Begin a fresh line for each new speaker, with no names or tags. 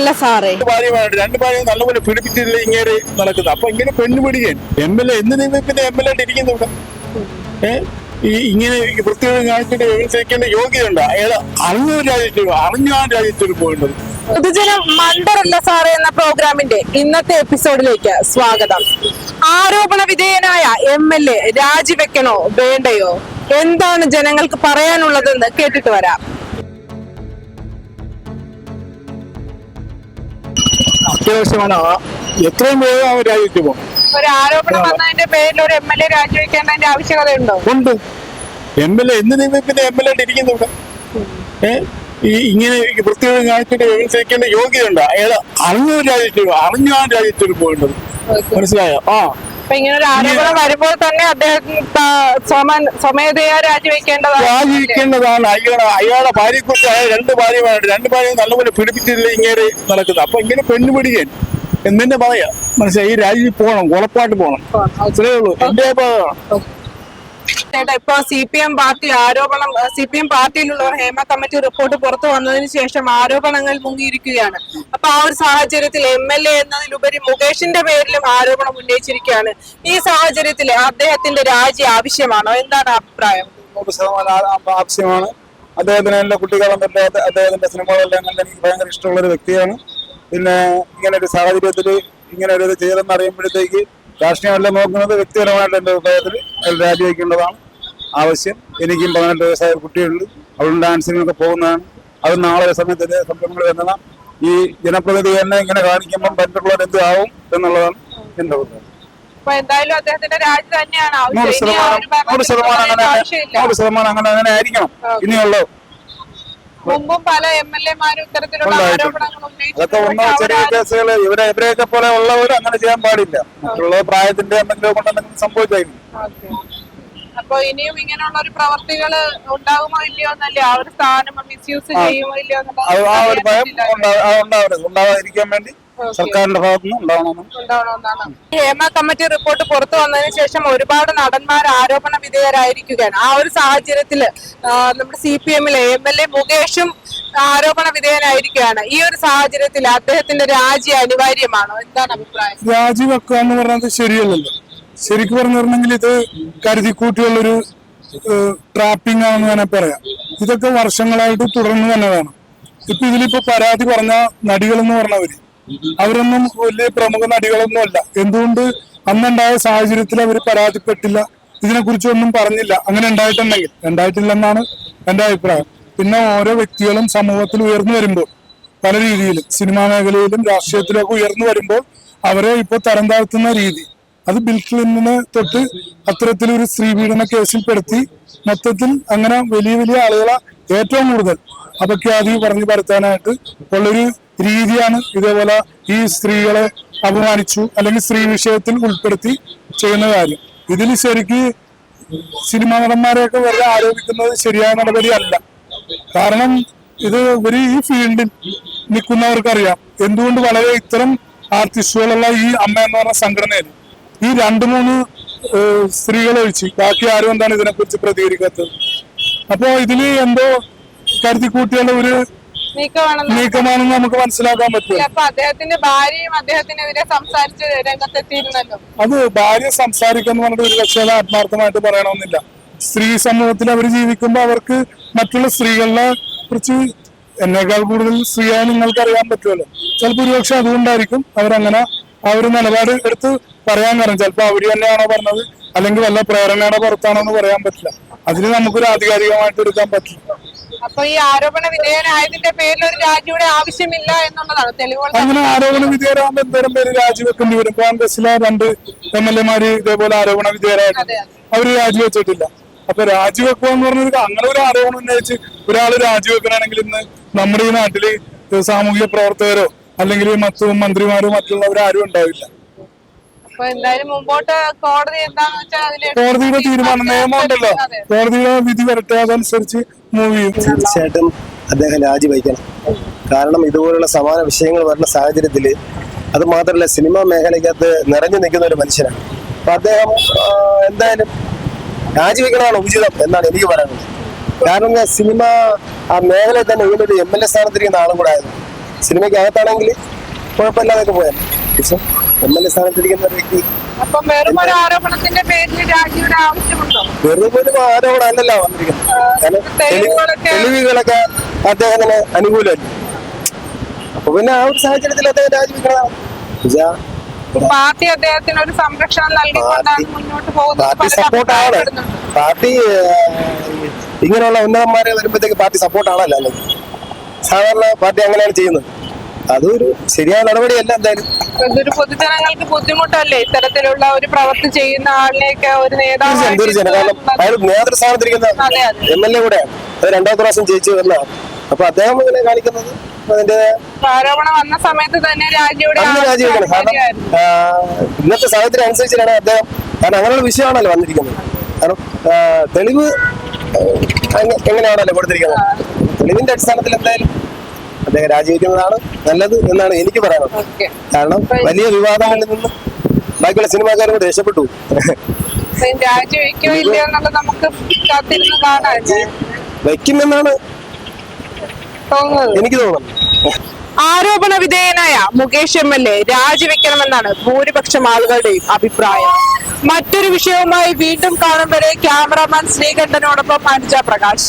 അല്ല സാറേ,
രണ്ട് ഭാര്യയും നല്ലപോലെ പിടിപ്പിച്ചില്ല ഇങ്ങനെ നടക്കുന്നത്. അപ്പൊ ഇങ്ങനെ പെണ്ണുപിടിക്കാൻ MLA എന്തിനു പിന്നെ MLA ആയിട്ട് ഇരിക്കുന്നു ഇവിടെ? ഈ ഇങ്ങനെ വൃത്തികൾ കാണിച്ചിട്ട് വ്യവസായിക്കേണ്ട യോഗ്യതയുണ്ട്. അയാൾ അറിഞ്ഞാണ് രാജ്യത്തിൽ പോകേണ്ടത്.
പൊതുജന മണ്ടറല്ല സാറേ എന്ന പ്രോഗ്രാമിന്റെ ഇന്നത്തെ എപ്പിസോഡിലേക്ക് സ്വാഗതം. ആരോപണ വിധേയനായ MLA രാജിവെക്കണോ വേണ്ടയോ, എന്താണ് ജനങ്ങൾക്ക് പറയാനുള്ളതെന്ന് കേട്ടിട്ട് വരാം.
അത്യാവശ്യമാണ്. എത്രയും വേഗം അവർ രാജ്യത്ത് പോകും.
ഒരു ആരോപണം വന്നതിന്റെ പേരിൽ ഒരു MLA രാജിവെക്കേണ്ടതിന്റെ ആവശ്യകതയുണ്ടോ?
ഉണ്ട്. MLA എന്തിനു പിന്നെ MLA ആയിട്ട് ഇരിക്കുന്നു ഇവിടെ? ഈ ഇങ്ങനെ വൃത്തികൾ കാണിച്ചിട്ട് വ്യവസായിക്കേണ്ട യോഗ്യതയുണ്ട്. അയാൾ അറിഞ്ഞാണ് രാജ്യത്തിൽ പോകേണ്ടത്. മനസ്സിലായോ?
അപ്പൊ ഇങ്ങനെ ഒരു ആരോപണം വരുമ്പോൾ തന്നെ അദ്ദേഹം സ്വമേധയാ രാജിവെക്കേണ്ടതാണ്.
അയാളെ ഭാര്യയെക്കുറിച്ച് രണ്ട് ഭാര്യയും നല്ലപോലെ പിടിപ്പിച്ചില്ല ഇങ്ങനെ നടക്കുന്നത്. അപ്പൊ ഇങ്ങനെ പെണ്ണുപിടിക്കാൻ എന്തിന്റെ പറയാ? മനസ്സിലായി? ഈ രാജ്യത്തിൽ പോകണം, ഉറപ്പായിട്ട് പോകണം. അത്രേ ഉള്ളൂ എന്റെ അഭിപ്രായം.
ഇപ്പൊ CPM പാർട്ടിയിലുള്ളവർ ഹേമ കമ്മിറ്റി റിപ്പോർട്ട് പുറത്തു വന്നതിന് ശേഷം ആരോപണങ്ങൾ മുങ്ങിയിരിക്കുകയാണ്. അപ്പൊ ആ ഒരു സാഹചര്യത്തിൽ MLA എന്നതിലുപരി മുകേഷിന്റെ പേരിലും ആരോപണം ഉന്നയിച്ചിരിക്കുകയാണ്. ഈ സാഹചര്യത്തിൽ അദ്ദേഹത്തിന്റെ രാജി ആവശ്യമാണോ? എന്താണ് അഭിപ്രായം?
100% ആവശ്യമാണ്. അദ്ദേഹത്തിന് എല്ലാ കുട്ടികളും അദ്ദേഹത്തിന്റെ സിനിമകളെല്ലാം കണ്ട് എനിക്ക് ഭയങ്കര ഇഷ്ടമുള്ള ഒരു വ്യക്തിയാണ്. പിന്നെ ഇങ്ങനെ ഒരു സാഹചര്യത്തിൽ ഇങ്ങനെ ഒരു ഇത് ചെയ്തെന്ന് അറിയുമ്പോഴത്തേക്ക് രാഷ്ട്രീയമെല്ലാം നോക്കുന്നത് വ്യക്തിപരമായിട്ട് എന്റെ അഭിപ്രായത്തിൽ രാജിവെക്കേണ്ടതാണ് ആവശ്യം. എനിക്കും 18 വയസ്സായ കുട്ടികളുണ്ട്. അവളും ഡാൻസിനൊക്കെ പോകുന്നതാണ്. അത് നാളെ സമയത്ത് സംരംഭങ്ങൾ വരുന്നതാണ്. ഈ ജനപ്രതിനിധി തന്നെ ഇങ്ങനെ കാണിക്കുമ്പോൾ മറ്റുള്ളവർ എന്ത് ആവും എന്നുള്ളതാണ് എന്റെ അഭിപ്രായം. 100% അങ്ങനെ ആയിരിക്കണം. ഇനിയുള്ള
മുമ്പും പല MLA-മാരും ഇത്തരത്തിലുള്ള ആരോപണങ്ങൾ
അതൊക്കെ ചെറിയ കേസുകൾ ഇവരെയൊക്കെ പോലെ ഉള്ളവർ അങ്ങനെ ചെയ്യാൻ പാടില്ല. മറ്റുള്ള പ്രായത്തിന്റെ എന്തെങ്കിലും കൊണ്ടെന്തെങ്കിലും സംഭവിച്ചായിരുന്നു.
അപ്പൊ ഇനിയും ഇങ്ങനെയുള്ള ഒരു പ്രവർത്തികൾ ഉണ്ടാകുമോ ഇല്ലയോ എന്നല്ലേ, ആ ഒരു സ്ഥാനം മിസ്യൂസ് ചെയ്യുമോ ഇല്ലയോ
ആ ഒരു ഭയം ഉണ്ടാവാതിരിക്കാൻ വേണ്ടി സർക്കാരിന്റെ ഭാഗത്തുനിന്ന് ഉണ്ടാവണമെന്നാണ്.
ഹേമ കമ്മിറ്റി റിപ്പോർട്ട് പുറത്തു വന്നതിന് ശേഷം ഒരുപാട് നടന്മാർ ആരോപണ വിധേയരായിരിക്കുകയാണ്. ആ ഒരു സാഹചര്യത്തില് നമ്മുടെ CPM-ലെ MLA മുകേഷും ആരോപണ വിധേയനായിരിക്കുകയാണ്. ഈ ഒരു സാഹചര്യത്തിൽ അദ്ദേഹത്തിന്റെ രാജി അനിവാര്യമാണോ? എന്താണ് അഭിപ്രായം?
രാജിവെക്കുക എന്ന് പറഞ്ഞത് ശരിയല്ലല്ലോ. ശരിക്കും പറഞ്ഞിരുന്നെങ്കിൽ ഇത് കരുതിക്കൂട്ടിയുള്ളൊരു ട്രാപ്പിംഗ് ആണെന്ന് തന്നെ പറയാം. ഇതൊക്കെ വർഷങ്ങളായിട്ട് തുടർന്ന് തന്നതാണ്. ഇപ്പൊ ഇതിലിപ്പോ പരാതി പറഞ്ഞ നടികൾ എന്ന് പറഞ്ഞവര് അവരൊന്നും വലിയ പ്രമുഖ നടികളൊന്നും അല്ല. എന്തുകൊണ്ട് അന്നുണ്ടായ സാഹചര്യത്തിൽ അവർ പരാതിപ്പെട്ടില്ല, ഇതിനെക്കുറിച്ചൊന്നും പറഞ്ഞില്ല? അങ്ങനെ ഉണ്ടായിട്ടില്ലെന്നാണ് എന്റെ അഭിപ്രായം. പിന്നെ ഓരോ വ്യക്തികളും സമൂഹത്തിൽ ഉയർന്നു വരുമ്പോൾ പല രീതിയിലും സിനിമാ മേഖലയിലും രാഷ്ട്രീയത്തിലൊക്കെ ഉയർന്നു വരുമ്പോൾ അവരെ ഇപ്പോൾ തരം താഴ്ത്തുന്ന രീതി, അത് ബിൽ ക്ലിന്റനെ തൊട്ട് അത്തരത്തിലൊരു സ്ത്രീപീഡന കേസിൽ പെടുത്തി മൊത്തത്തിൽ അങ്ങനെ വലിയ വലിയ ആളുകളെ ഏറ്റവും കൂടുതൽ അപഖ്യാതി പറഞ്ഞു പരത്താനായിട്ട് ഉള്ളൊരു രീതിയാണ് ഇതേപോലെ ഈ സ്ത്രീകളെ അപമാനിച്ചു അല്ലെങ്കിൽ സ്ത്രീ വിഷയത്തിൽ ഉൾപ്പെടുത്തി ചെയ്യുന്ന കാര്യം. ഇതിൽ ശരിക്ക് സിനിമാ നടന്മാരെയൊക്കെ വെറുതെ ആരോപിക്കുന്നത് ശരിയായ നടപടിയല്ല. കാരണം ഇത് ഈ ഫീൽഡിൽ നിൽക്കുന്നവർക്കറിയാം എന്തുകൊണ്ട് വളരെ ഇത്തരം ആർട്ടിസ്റ്റുകളുള്ള ഈ അമ്മ എന്ന് പറഞ്ഞ സംഘടനയിൽ ഈ 2-3 സ്ത്രീകളെ ഒഴിച്ച് ബാക്കി ആരും എന്താണ് ഇതിനെക്കുറിച്ച് പ്രതികരിക്കാത്തത്? അപ്പോ ഇതില് എന്തോ കരുതിക്കൂട്ടിയുള്ള ഒരു നീക്കമാണെന്ന് നമുക്ക് മനസ്സിലാക്കാൻ പറ്റും.
അദ്ദേഹത്തിന്റെ ഭാര്യയും അദ്ദേഹത്തിനെതിരെ സംസാരിച്ച് രംഗത്തെത്തിയിരുന്നല്ലോ.
അത് ഭാര്യ സംസാരിക്കാന്ന് പറഞ്ഞിട്ട് ഒരു പക്ഷേ ആത്മാർത്ഥമായിട്ട് പറയണമെന്നില്ല. സ്ത്രീ സമൂഹത്തിൽ അവർ ജീവിക്കുമ്പോൾ അവർക്ക് മറ്റുള്ള സ്ത്രീകളെ കുറിച്ച് എന്നേക്കാൾ കൂടുതൽ സ്ത്രീയായ നിങ്ങൾക്ക് അറിയാൻ പറ്റുമല്ലോ. ചിലപ്പോൾ ഒരുപക്ഷെ അതുകൊണ്ടായിരിക്കും അവരങ്ങനെ ആ ഒരു നിലപാട് എടുത്ത് പറയാൻ കാരണം. ചിലപ്പോൾ അവര് തന്നെയാണോ പറഞ്ഞത് അല്ലെങ്കിൽ വല്ല പ്രേരണയുടെ പുറത്താണോ എന്ന് പറയാൻ പറ്റില്ല. അതിന് നമുക്കൊരു ആധികാരികമായിട്ട് എടുക്കാൻ പറ്റില്ല.
അപ്പൊ ഈ ആരോപണ വിധേയനായതിന്റെ പേരിൽ ഒരു രാജിയുടെ ആവശ്യമില്ല എന്നുള്ളതാണ് തെളിവുകൾ.
അങ്ങനെ ആരോപണ വിധേയരാകുമ്പോൾ എന്തോരം പേര് രാജിവെക്കേണ്ടി വരും. കോൺഗ്രസിലെ 2 MLA-മാര് ഇതേപോലെ ആരോപണ വിധേയരായിട്ട് അവര് രാജിവെച്ചിട്ടില്ല. അപ്പൊ രാജിവെക്കുക എന്ന് പറഞ്ഞത് അങ്ങനെ ഒരു ആരോപണം ഉന്നയിച്ച് ഒരാൾ രാജിവെക്കണമെങ്കിൽ ഇന്ന് നമ്മുടെ ഈ നാട്ടില് സാമൂഹിക പ്രവർത്തകരോ അല്ലെങ്കിൽ മന്ത്രിമാരോ മറ്റുള്ളവരോ ആരും ഉണ്ടാവില്ല. കോടതിയുടെ തീരുമാനം നിയമം ഉണ്ടല്ലോ, കോടതിയുടെ വിധി വരട്ടെ, അതനുസരിച്ച് മൂവ് ചെയ്യും.
തീർച്ചയായിട്ടും അദ്ദേഹം രാജിവെക്കണം. കാരണം ഇതുപോലുള്ള സമാന വിഷയങ്ങൾ വരുന്ന സാഹചര്യത്തിൽ അത് മാത്രമല്ല സിനിമാ മേഖലയ്ക്കകത്ത് നിറഞ്ഞു നിൽക്കുന്ന ഒരു മനുഷ്യനാണ്. അപ്പൊ അദ്ദേഹം എന്തായാലും രാജിവെക്കണമാണ് ഉചിതം എന്നാണ് എനിക്ക് പറയാനുള്ളത്. കാരണം സിനിമ ആ മേഖലയിൽ തന്നെ ഇതിനൊരു MLA സ്ഥാനത്തിരിക്കുന്ന ആളും കൂടെ ആയിരുന്നു. സിനിമയ്ക്ക് അകത്താണെങ്കിൽ കുഴപ്പമില്ലാതൊക്കെ പോയാൽ. പക്ഷെ MLA സ്ഥാനത്തിരിക്കുന്ന ഒരു വ്യക്തി
അപ്പം വെറും ഒരു ആരോപണത്തിന്റെ പേരിൽ രാജിയുടെ ആവശ്യമുണ്ടോ?
വെറും ഒരു ആരോപണം അല്ലല്ലോ വന്നിരിക്കുന്നത്. കാരണം തെളിവുകളൊക്കെ അദ്ദേഹത്തിന് അനുകൂലമല്ല. അപ്പൊ പിന്നെ ആ ഒരു സാഹചര്യത്തിൽ അദ്ദേഹം രാജിവെക്കണതാണ്.
പാർട്ടി അദ്ദേഹത്തിന് ഒരു സംരക്ഷണം നൽകിക്കൊണ്ടാണ് മുന്നോട്ട്
പാർട്ടി സപ്പോർട്ടാണ്. പാർട്ടി ഇങ്ങനെയുള്ള ഉന്നതന്മാരെ വരുമ്പോഴത്തേക്ക് പാർട്ടി സപ്പോർട്ടാണല്ലോ അല്ലെങ്കിൽ സാധാരണ പാർട്ടി അങ്ങനെയാണ് ചെയ്യുന്നത്. അതൊരു ശരിയായ നടപടിയല്ല. എന്തായാലും
ഇതൊരു പൊതുജനങ്ങൾക്ക് ബുദ്ധിമുട്ടല്ലേ ഇത്തരത്തിലുള്ള ഒരു പ്രവൃത്തി ചെയ്യുന്ന ആളിനെയൊക്കെ ഒരു
തീർച്ചയായും. കാരണം അയാൾ നേതൃസ്ഥാനത്തിരിക്കുന്ന MLA കൂടെയാണ്. അത് 2ാമത്തെ പ്രാവശ്യം ജയിച്ചു വരുന്നതാണ്. അപ്പൊ അദ്ദേഹം ഇങ്ങനെ കാണിക്കുന്നത് അതിന്റെ
ആരോപണം വന്ന സമയത്ത് തന്നെ
രാജിവെക്കണം. കാരണം ഇന്നത്തെ സാഹചര്യം അനുസരിച്ചിട്ടാണ് അദ്ദേഹം, കാരണം അങ്ങനെയുള്ള വിഷയമാണല്ലോ വന്നിരിക്കുന്നത്. കാരണം തെളിവ് എങ്ങനെയാണല്ലോ കൊടുത്തിരിക്കുന്നത്. തെളിവിന്റെ അടിസ്ഥാനത്തിൽ എന്തായാലും അദ്ദേഹം രാജിവെക്കുന്നതാണ് നല്ലത് എന്നാണ് എനിക്ക് പറയാനുള്ളത്. കാരണം വലിയ വിവാദങ്ങളിൽ നിന്നും ബാക്കിയുള്ള സിനിമാക്കാരും കൂടെ രക്ഷപ്പെട്ടു.
രാജിവെക്കോ ഇല്ലയോ എന്നുള്ളത് നമുക്ക് കാത്തിരുന്ന് കാണാൻ
വയ്ക്കുമെന്നാണ് എനിക്ക് തോന്നുന്നത്.
ആരോപണ വിധേയനായ മുകേഷ് MLA രാജിവെക്കണമെന്നാണ് ഭൂരിപക്ഷം ആളുകളുടെയും അഭിപ്രായം. മറ്റൊരു വിഷയവുമായി വീണ്ടും കാണും വരെ ക്യാമറാമാൻ ശ്രീകണ്ഠനോടൊപ്പം അനുജ പ്രകാശ്.